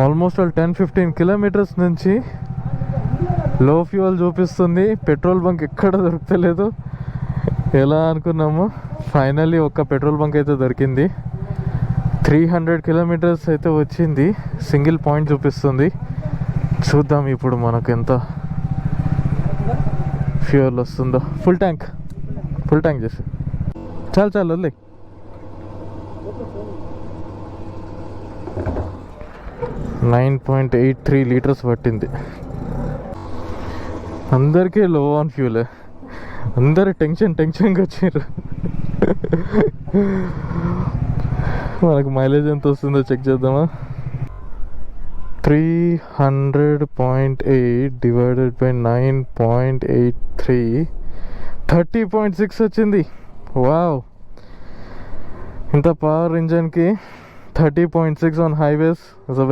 Almost 10-15 kilometres నుంచి లో fuel చూపిస్తుంది. పెట్రోల్ బంక్ ఎక్కడ దొరకలేదు. ఎలా అనుకున్నాము, ఫైనల్లీ ఒక్క పెట్రోల్ బంక్ అయితే దొరికింది. 300 కిలోమీటర్స్ అయితే వచ్చింది. సింగిల్ పాయింట్ చూపిస్తుంది. చూద్దాం ఇప్పుడు మనకు ఎంత ఫ్యూయల్ వస్తుందో. ఫుల్ ట్యాంక్ చేసి చాలు వదిలే. 9.83 లీటర్స్ పట్టింది. అందరికీ లో ఆన్ ఫ్యూలే. అందరు టెన్షన్గా వచ్చారు. మనకు మైలేజ్ ఎంత వస్తుందో చెక్ చేద్దామా. 300.8 డివైడెడ్ బై 9.83 30.6 వచ్చింది. వావ్, ఇంత పవర్ ఇంజన్కి 30.6 ఆన్ హైవేస్ ఇస్ అ